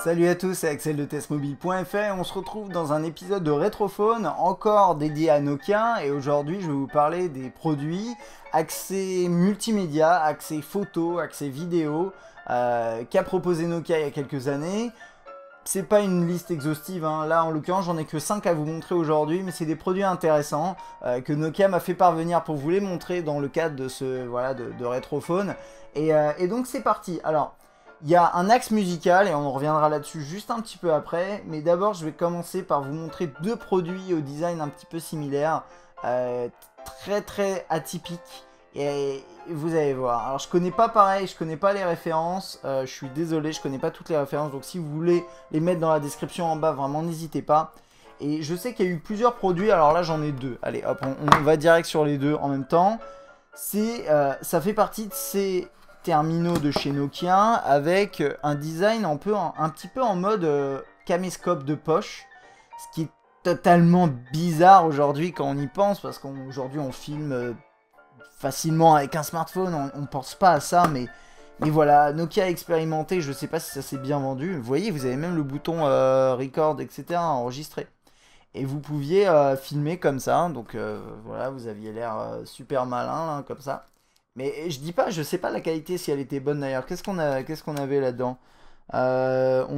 Salut à tous, c'est Axel de testmobile.fr. On se retrouve dans un épisode de Rétrophone, encore dédié à Nokia. Et aujourd'hui, je vais vous parler des produits axés multimédia, axés photo, axés vidéo, qu'a proposé Nokia il y a quelques années. C'est pas une liste exhaustive, hein. Là en l'occurrence j'en ai que 5 à vous montrer aujourd'hui, mais c'est des produits intéressants que Nokia m'a fait parvenir pour vous les montrer dans le cadre de ce de Rétrophone. Et donc c'est parti. Alors, il y a un axe musical et on reviendra là-dessus juste un petit peu après, mais d'abord je vais commencer par vous montrer deux produits au design un petit peu similaire, très atypiques, et vous allez voir. Alors je connais pas pareil, je connais pas les références, je suis désolé, je connais pas toutes les références, donc si vous voulez les mettre dans la description en bas, vraiment n'hésitez pas. Et je sais qu'il y a eu plusieurs produits, alors là j'en ai deux. Allez hop, on va direct sur les deux en même temps. Ça fait partie de ces terminaux de chez Nokia avec un design un petit peu en mode caméscope de poche, ce qui est totalement bizarre aujourd'hui quand on y pense, parce qu'aujourd'hui on filme facilement avec un smartphone, on pense pas à ça, mais voilà, Nokia a expérimenté, je sais pas si ça s'est bien vendu. Vous voyez, vous avez même le bouton record, etc. enregistré. Et vous pouviez filmer comme ça, donc voilà, vous aviez l'air super malin, là, comme ça. Mais je dis pas, je sais pas la qualité si elle était bonne d'ailleurs. Qu'est-ce qu'on avait là-dedans? On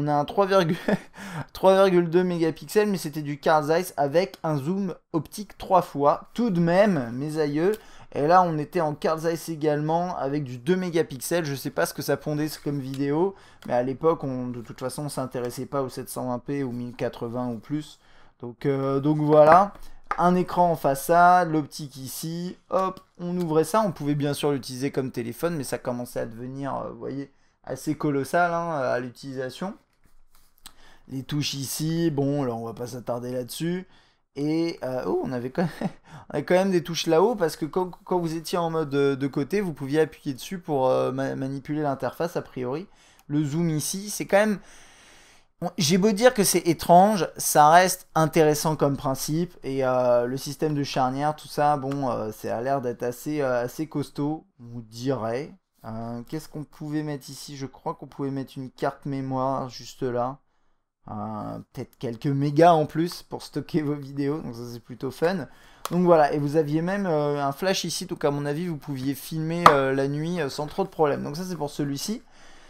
a un 3,2 mégapixels, mais c'était du Carl Zeiss avec un zoom optique 3 fois. Tout de même, mes aïeux. Et là, on était en Carl Zeiss également avec du 2 mégapixels. Je sais pas ce que ça pondait comme vidéo, mais à l'époque, de toute façon, on s'intéressait pas au 720p ou 1080 ou plus. Donc voilà. Un écran en façade, l'optique ici, hop, on ouvrait ça. On pouvait bien sûr l'utiliser comme téléphone, mais ça commençait à devenir, vous voyez, assez colossal hein, à l'utilisation. Les touches ici, bon, là on va pas s'attarder là-dessus. Et oh, on avait quand même des touches là-haut parce que quand vous étiez en mode de côté, vous pouviez appuyer dessus pour manipuler l'interface a priori. Le zoom ici, c'est quand même. J'ai beau dire que c'est étrange, ça reste intéressant comme principe. Et le système de charnière, tout ça, bon, ça a l'air d'être assez costaud, on dirait. Qu'est-ce qu'on pouvait mettre ici? Je crois qu'on pouvait mettre une carte mémoire juste là. Peut-être quelques mégas en plus pour stocker vos vidéos, donc ça c'est plutôt fun. Donc voilà, et vous aviez même un flash ici, donc à mon avis vous pouviez filmer la nuit sans trop de problème. Donc ça c'est pour celui-ci.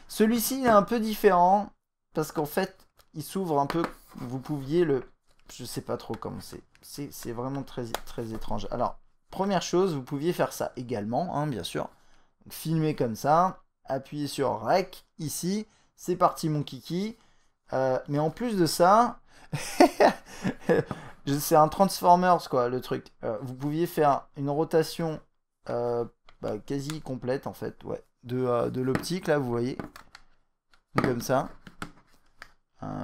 Celui-ci il est un peu différent, parce qu'en fait il s'ouvre un peu, vous pouviez le... Je sais pas trop comment c'est. C'est vraiment très étrange. Alors, première chose, vous pouviez faire ça également, hein, bien sûr. Donc, filmer comme ça, appuyer sur Rec, ici, c'est parti mon kiki. Mais en plus de ça, c'est un Transformers quoi le truc. Vous pouviez faire une rotation quasi complète en fait, ouais, de l'optique là, vous voyez, comme ça.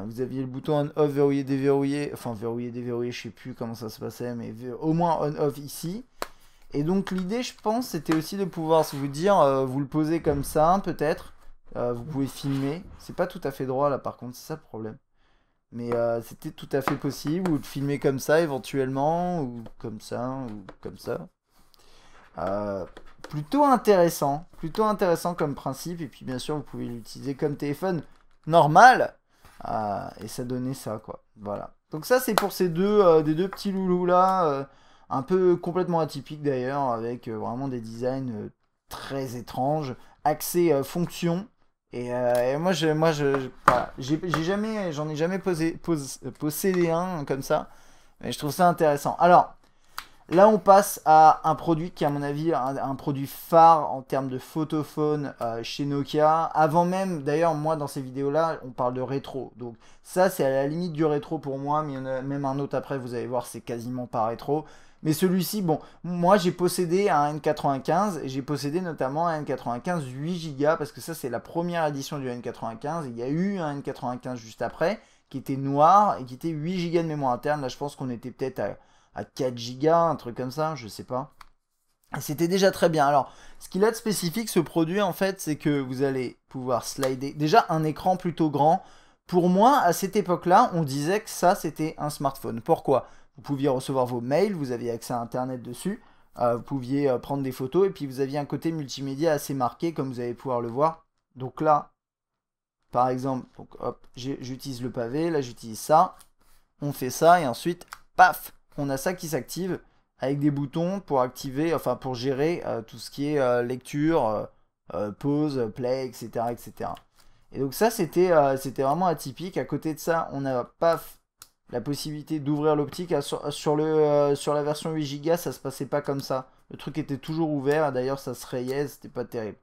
Vous aviez le bouton on-off, verrouiller, déverrouiller, enfin verrouiller, déverrouiller, je sais plus comment ça se passait, mais au moins on-off ici. Et donc l'idée, je pense, c'était aussi de pouvoir vous dire, vous le posez comme ça, peut-être. Vous pouvez filmer. C'est pas tout à fait droit là, par contre, c'est ça le problème. Mais c'était tout à fait possible, ou de filmer comme ça éventuellement, ou comme ça. Euh, plutôt intéressant comme principe. Et puis bien sûr, vous pouvez l'utiliser comme téléphone normal. Et ça donnait ça, quoi. Voilà. Donc ça, c'est pour des deux petits loulous là, un peu complètement atypiques d'ailleurs, avec vraiment des designs très étranges, axés fonction. Et voilà, j'en ai jamais possédé un comme ça, mais je trouve ça intéressant. Alors, là, on passe à un produit qui, à mon avis, un produit phare en termes de photophone chez Nokia. Avant même, d'ailleurs, moi, dans ces vidéos-là, on parle de rétro. Donc, ça, c'est à la limite du rétro pour moi, mais il y en a même un autre après, vous allez voir, c'est quasiment pas rétro. Mais celui-ci, bon, moi, j'ai possédé un N95, et j'ai possédé notamment un N95 8 Go, parce que ça, c'est la première édition du N95. Il y a eu un N95 juste après, qui était noir, et qui était 8 Go de mémoire interne. Là, je pense qu'on était peut-être à 4 Go, un truc comme ça, je sais pas. Et c'était déjà très bien. Alors, ce qu'il a de spécifique, ce produit, en fait, c'est que vous allez pouvoir slider. Déjà, un écran plutôt grand. Pour moi, à cette époque-là, on disait que ça, c'était un smartphone. Pourquoi? Vous pouviez recevoir vos mails, vous aviez accès à Internet dessus, vous pouviez prendre des photos, et puis vous aviez un côté multimédia assez marqué, comme vous allez pouvoir le voir. Donc là, par exemple, donc hop, j'utilise le pavé, là j'utilise ça, on fait ça et ensuite, paf, on a ça qui s'active avec des boutons pour activer, enfin pour gérer tout ce qui est lecture, pause, play, etc., etc. Et donc ça c'était vraiment atypique. À côté de ça, on a paf la possibilité d'ouvrir l'optique. Sur la version 8 Go, ça se passait pas comme ça. Le truc était toujours ouvert. D'ailleurs, ça se rayait, c'était pas terrible.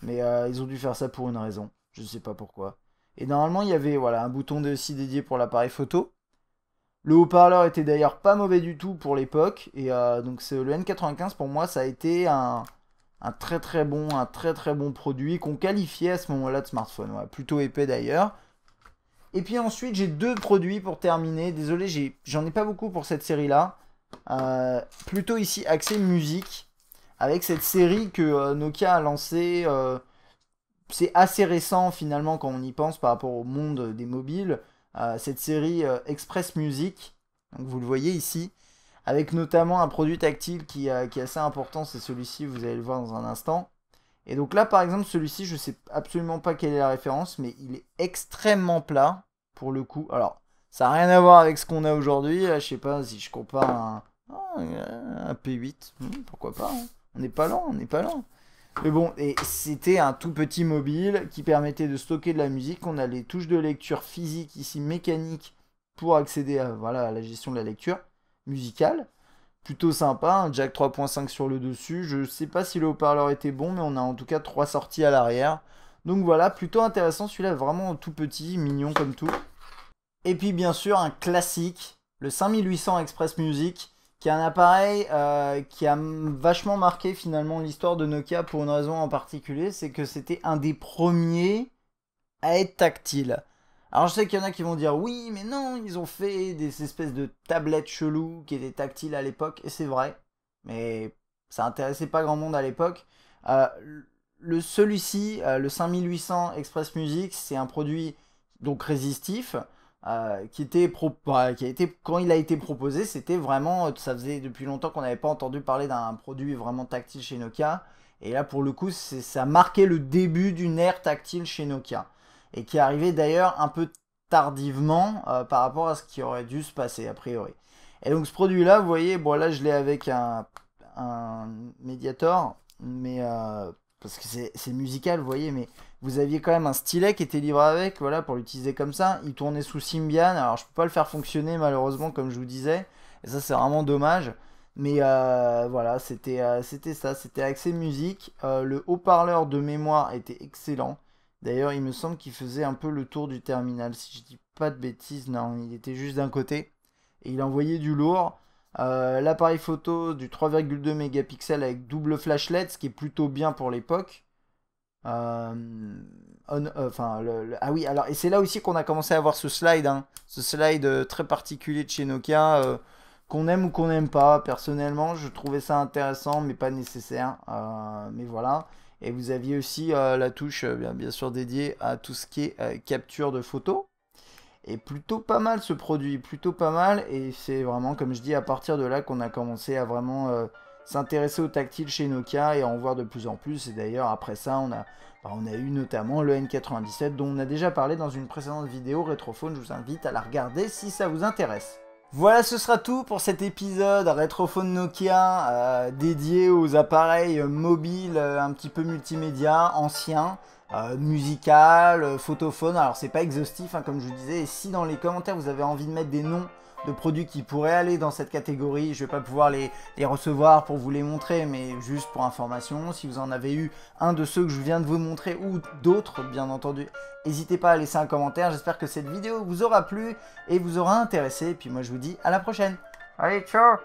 Mais ils ont dû faire ça pour une raison. Je sais pas pourquoi. Et normalement, il y avait voilà, un bouton aussi dédié pour l'appareil photo. Le haut-parleur était d'ailleurs pas mauvais du tout pour l'époque. Et donc le N95 pour moi, ça a été un très très bon produit qu'on qualifiait à ce moment-là de smartphone. Ouais, plutôt épais d'ailleurs. Et puis ensuite, j'ai deux produits pour terminer. Désolé, j'en ai pas beaucoup pour cette série-là. Plutôt ici, axé musique. Avec cette série que Nokia a lancée. C'est assez récent finalement quand on y pense par rapport au monde des mobiles. Cette série Express Music. Donc vous le voyez ici. Avec notamment un produit tactile qui est assez important. C'est celui-ci, vous allez le voir dans un instant. Et donc là, par exemple, celui-ci, je ne sais absolument pas quelle est la référence, mais il est extrêmement plat, pour le coup. Alors, ça n'a rien à voir avec ce qu'on a aujourd'hui. Je sais pas si je compare un P8. Pourquoi pas, hein. On n'est pas lent, on n'est pas lent. Mais bon, et c'était un tout petit mobile qui permettait de stocker de la musique. On a les touches de lecture physique, ici mécanique, pour accéder à, voilà, à la gestion de la lecture musicale. Plutôt sympa, un jack 3.5 sur le dessus. Je sais pas si le haut-parleur était bon, mais on a en tout cas 3 sorties à l'arrière. Donc voilà, plutôt intéressant. Celui-là, vraiment tout petit, mignon comme tout. Et puis bien sûr, un classique, le 5800 Express Music, qui est un appareil qui a vachement marqué finalement l'histoire de Nokia pour une raison en particulier. C'est que c'était un des premiers à être tactile. Alors je sais qu'il y en a qui vont dire oui mais non, ils ont fait des espèces de tablettes cheloues qui étaient tactiles à l'époque, et c'est vrai, mais ça intéressait pas grand monde à l'époque. Euh, Celui-ci, le 5800 Express Music, c'est un produit donc résistif qui a été, quand il a été proposé, c'était vraiment, ça faisait depuis longtemps qu'on n'avait pas entendu parler d'un produit vraiment tactile chez Nokia, et là pour le coup ça marquait le début d'une ère tactile chez Nokia et qui est arrivé d'ailleurs un peu tardivement par rapport à ce qui aurait dû se passer a priori. Et donc ce produit là, vous voyez, bon là je l'ai avec un Mediator, mais parce que c'est musical, vous voyez, mais vous aviez quand même un stylet qui était livré avec, voilà, pour l'utiliser comme ça. Il tournait sous Symbian, alors je peux pas le faire fonctionner malheureusement comme je vous disais, et ça c'est vraiment dommage. Mais voilà, c'était ça, c'était axé musique. Le haut-parleur de mémoire était excellent. D'ailleurs, il me semble qu'il faisait un peu le tour du terminal. Si je dis pas de bêtises, non, il était juste d'un côté. Et il envoyait du lourd. L'appareil photo du 3,2 mégapixels avec double flashlight, ce qui est plutôt bien pour l'époque. Ah oui, alors, et c'est là aussi qu'on a commencé à voir ce slide, hein, ce slide très particulier de chez Nokia, qu'on aime ou qu'on n'aime pas. Personnellement, je trouvais ça intéressant, mais pas nécessaire. Mais voilà. Et vous aviez aussi la touche, bien sûr, dédiée à tout ce qui est capture de photos. Et plutôt pas mal ce produit, plutôt pas mal. Et c'est vraiment, comme je dis, à partir de là qu'on a commencé à vraiment s'intéresser au tactile chez Nokia et à en voir de plus en plus. Et d'ailleurs, après ça, on a eu notamment le N97 dont on a déjà parlé dans une précédente vidéo Rétrophone. Je vous invite à la regarder si ça vous intéresse. Voilà, ce sera tout pour cet épisode Rétrophone Nokia dédié aux appareils mobiles un petit peu multimédia, anciens, musical, photophone. Alors c'est pas exhaustif hein, comme je vous disais, et si dans les commentaires vous avez envie de mettre des noms de produits qui pourraient aller dans cette catégorie, je vais pas pouvoir les recevoir pour vous les montrer, mais juste pour information, si vous en avez eu un de ceux que je viens de vous montrer ou d'autres bien entendu, n'hésitez pas à laisser un commentaire. J'espère que cette vidéo vous aura plu et vous aura intéressé, et puis moi je vous dis à la prochaine. Allez, ciao!